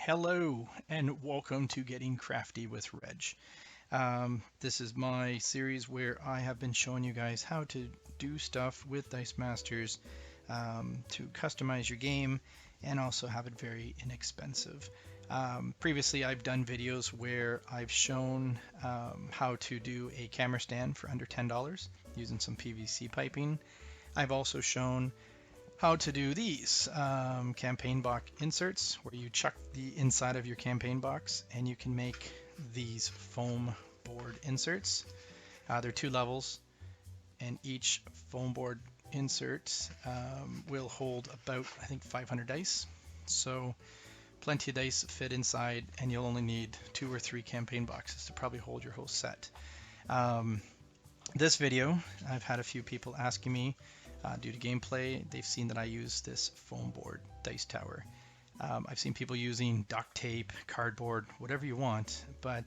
Hello and welcome to Getting Crafty with Reg. This is my series where I have been showing you guys how to do stuff with Dice Masters to customize your game and also have it very inexpensive. Previously, I've done videos where I've shown how to do a camera stand for under $10 using some PVC piping. I've also shown how to do these campaign box inserts where you chuck the inside of your campaign box and you can make these foam board inserts. There are two levels and each foam board insert will hold about, I think, 500 dice. So plenty of dice fit inside, and you'll only need 2 or 3 campaign boxes to probably hold your whole set. This video, I've had a few people asking me due to gameplay. They've seen that I use this foam board dice tower. I've seen people using duct tape, cardboard, whatever you want, but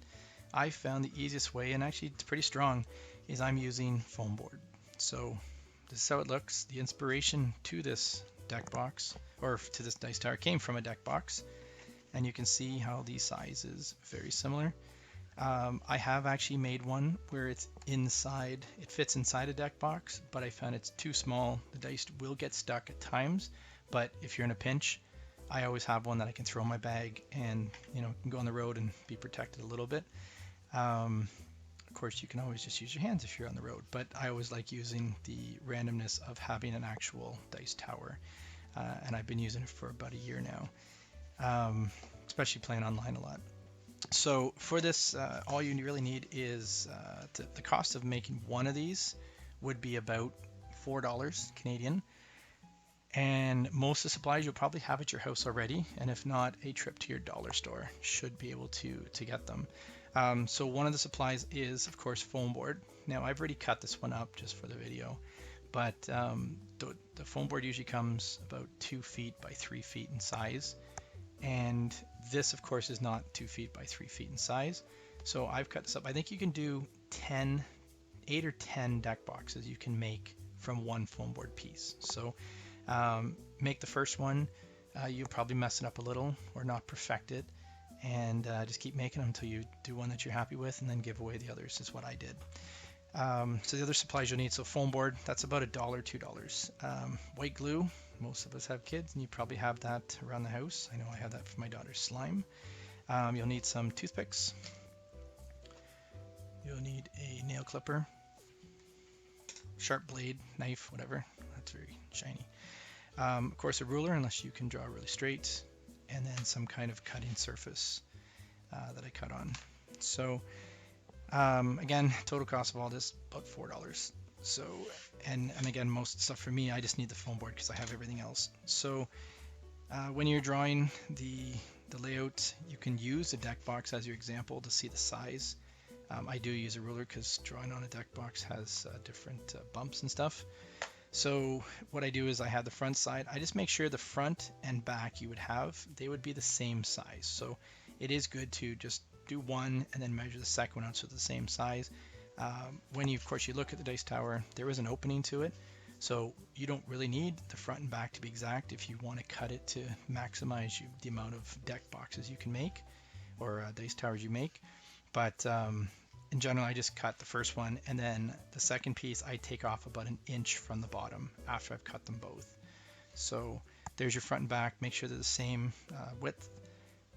I found the easiest way, and actually it's pretty strong, is I'm using foam board. So this is how it looks. The inspiration to this deck box, or to this dice tower, came from a deck box, and you can see how the size is very similar. I have actually made one where it's inside, it fits inside a deck box, but I found it's too small. The dice will get stuck at times, but if you're in a pinch, I always have one that I can throw in my bag and, can go on the road and be protected a little bit. Of course, you can always just use your hands if you're on the road, but I always like using the randomness of having an actual dice tower, and I've been using it for about a year now, especially playing online a lot. So for this, all you really need is the cost of making one of these would be about $4 Canadian. And most of the supplies you'll probably have at your house already. And if not, a trip to your dollar store should be able to get them. So one of the supplies is, of course, foam board. Now I've already cut this one up just for the video, but the foam board usually comes about 2 feet by 3 feet in size. And this, of course, is not 2 feet by 3 feet in size. So I've cut this up. I think you can do 8 or 10 deck boxes you can make from one foam board piece. So make the first one. You'll probably mess it up a little or not perfect it. And just keep making them until you do one that you're happy with, and then give away the others is what I did. So the other supplies you'll need, so foam board, that's about $1, $2. White glue, most of us have kids, and you probably have that around the house. I know I have that for my daughter's slime. You'll need some toothpicks. You'll need a nail clipper, sharp blade, knife, whatever. That's very shiny. Of course, a ruler, unless you can draw really straight, and then some kind of cutting surface that I cut on. So again, total cost of all this about $4. So, and again, most stuff for me, I just need the foam board because I have everything else. So when you're drawing the layout, you can use a deck box as your example to see the size. I do use a ruler because drawing on a deck box has different bumps and stuff. So what I do is I have the front side. I just make sure the front and back you would have, they would be the same size. So it is good to just do one and then measure the second one out so it's the same size. When you, of course, you look at the dice tower, there is an opening to it. So you don't really need the front and back to be exact if you want to cut it to maximize the amount of deck boxes you can make or dice towers you make. But in general, I just cut the first one, and then the second piece I take off about 1 inch from the bottom after I've cut them both. So there's your front and back. Make sure they're the same width.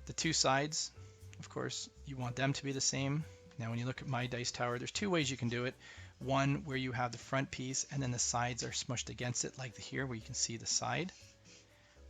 The two sides, of course, you want them to be the same. Now when you look at my dice tower, there's 2 ways you can do it. One where you have the front piece and then the sides are smushed against it, like here where you can see the side.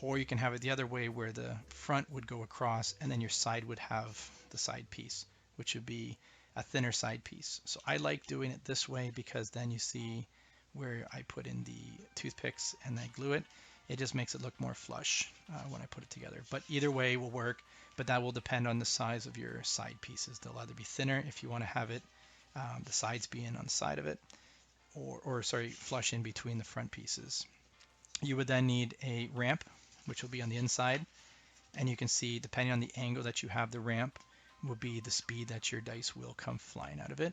Or you can have it the other way where the front would go across and then your side would have the side piece, which would be a thinner side piece. So I like doing it this way because then you see where I put in the toothpicks and I glue it. It just makes it look more flush when I put it together. But either way will work, but that will depend on the size of your side pieces. They'll either be thinner if you want to have it, the sides being on the side of it, or flush in between the front pieces. You would then need a ramp, which will be on the inside. And you can see, depending on the angle that you have the ramp, will be the speed that your dice will come flying out of it.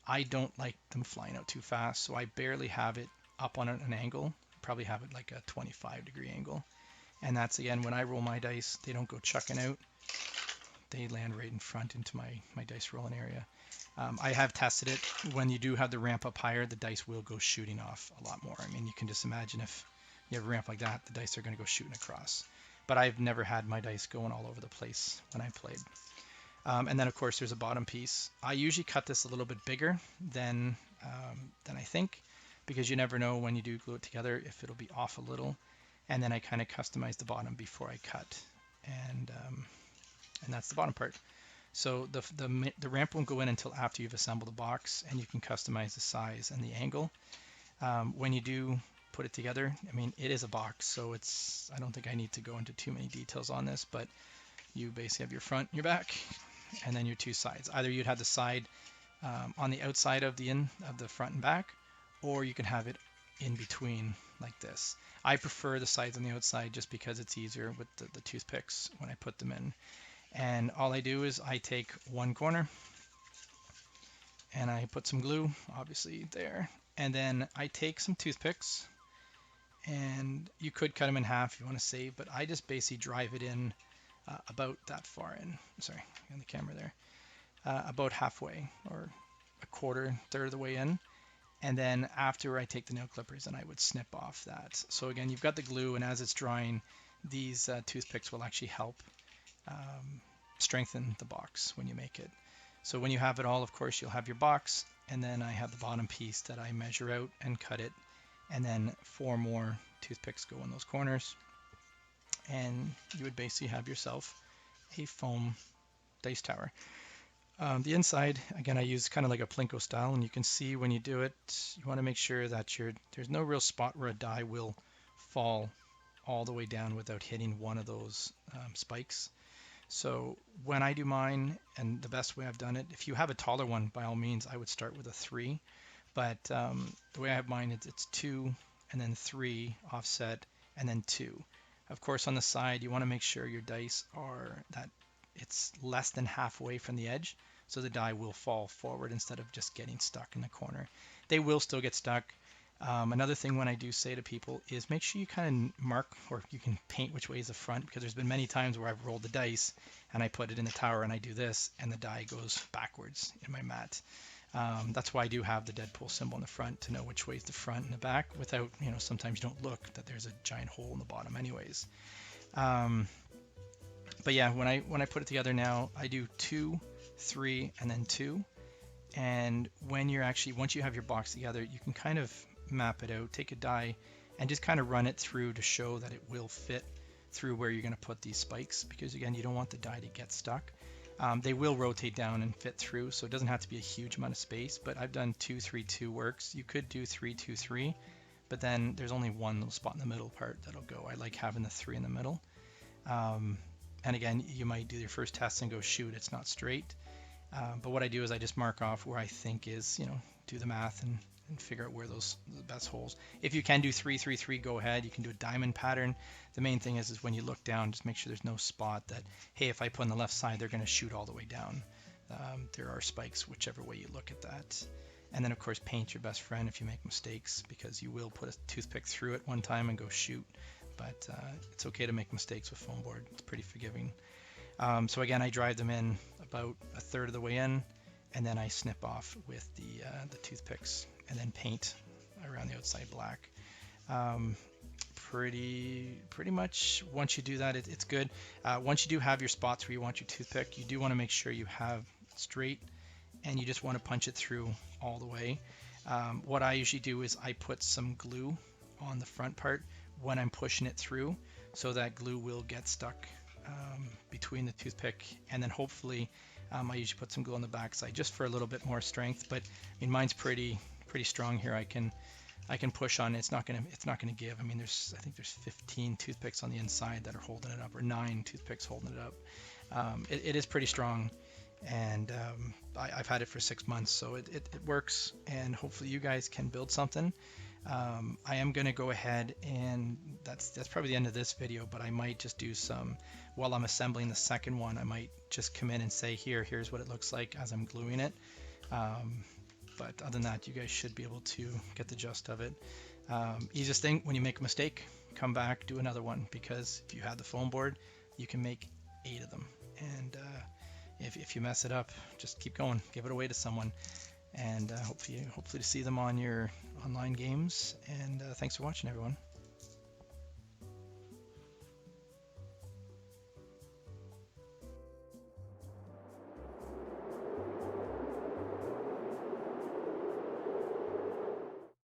I don't like them flying out too fast, so I barely have it up on an angle. Probably have it like a 25-degree angle. And that's, again, when I roll my dice, they don't go chucking out. They land right in front into my dice rolling area. I have tested it. When you do have the ramp up higher, the dice will go shooting off a lot more. I mean, you can just imagine if you have a ramp like that, the dice are going to go shooting across. But I've never had my dice going all over the place when I played. And then, of course, there's a bottom piece. I usually cut this a little bit bigger than I think, because you never know when you do glue it together if it'll be off a little. And then I kind of customize the bottom before I cut. And that's the bottom part. So the ramp won't go in until after you've assembled the box, and you can customize the size and the angle. When you do put it together, I mean, it is a box, so I don't think I need to go into too many details on this, but you basically have your front, your back, and then your two sides. Either you'd have the side on the outside of the front and back, or you can have it in between like this. I prefer the sides on the outside just because it's easier with the toothpicks when I put them in. And all I do is I take one corner and I put some glue, obviously there, and then I take some toothpicks, and you could cut them in half if you want to save, but I just basically drive it in about that far in. Sorry, on the camera there. About halfway, or a quarter, third of the way in. And then after I take the nail clippers, and I would snip off that. So again, you've got the glue, and as it's drying, these toothpicks will actually help strengthen the box when you make it. So when you have it all, of course, you'll have your box, and then I have the bottom piece that I measure out and cut it, and then 4 more toothpicks go in those corners, and you would basically have yourself a foam dice tower. The inside, again, I use kind of like a Plinko style, and you can see when you do it, you want to make sure that there's no real spot where a die will fall all the way down without hitting one of those spikes. So when I do mine, and the best way I've done it, if you have a taller one, by all means, I would start with a 3. But the way I have mine, it's 2, and then 3 offset, and then 2. Of course, on the side, you want to make sure your dice are that it's less than halfway from the edge, so the die will fall forward instead of just getting stuck in the corner. They will still get stuck. Another thing when I do say to people is make sure you kind of mark, or you can paint which way is the front, because there's been many times where I've rolled the dice and I put it in the tower and I do this and the die goes backwards in my mat. That's why I do have the Deadpool symbol in the front to know which way is the front and the back, without, sometimes you don't look that there's a giant hole in the bottom anyways. But yeah, when I put it together now, I do 2, 3, and then 2. And when once you have your box together, you can kind of map it out, take a die, and just kind of run it through to show that it will fit through where you're going to put these spikes, because again, you don't want the die to get stuck. They will rotate down and fit through, so it doesn't have to be a huge amount of space, but I've done 2, 3, 2 works. You could do 3, 2, 3, but then there's only one little spot in the middle part that'll go. I like having the 3 in the middle. And again, you might do your first test and go, shoot, it's not straight. But what I do is I just mark off where I think is, do the math and figure out where the best holes. If you can do 3, 3, 3, go ahead. You can do a diamond pattern. The main thing is when you look down, just make sure there's no spot that, hey, if I put on the left side, they're going to shoot all the way down. There are spikes whichever way you look at that. And then, of course, paint your best friend if you make mistakes, because you will put a toothpick through it one time and go shoot. But it's okay to make mistakes with foam board. It's pretty forgiving. So again, I drive them in about a third of the way in, and then I snip off with the toothpicks, and then paint around the outside black. Pretty much once you do that, it's good. Once you do have your spots where you want your toothpick, you do want to make sure you have straight, and you just want to punch it through all the way. What I usually do is I put some glue on the front part when I'm pushing it through, so that glue will get stuck between the toothpick, and then hopefully I usually put some glue on the back side just for a little bit more strength. But I mean, mine's pretty strong here. I can push on it. It's not gonna give. I mean, I think there's 15 toothpicks on the inside that are holding it up, or 9 toothpicks holding it up. It is pretty strong, and I've had it for 6 months, so it works, and hopefully you guys can build something. I am going to go ahead, and that's probably the end of this video, but I might just do some, while I'm assembling the second one, I might just come in and say, here's what it looks like as I'm gluing it. But other than that, you guys should be able to get the gist of it. Easiest thing, when you make a mistake, come back, do another one, because if you had the foam board, you can make 8 of them. And if you mess it up, just keep going, give it away to someone, and hopefully to see them on your online games. And thanks for watching, everyone.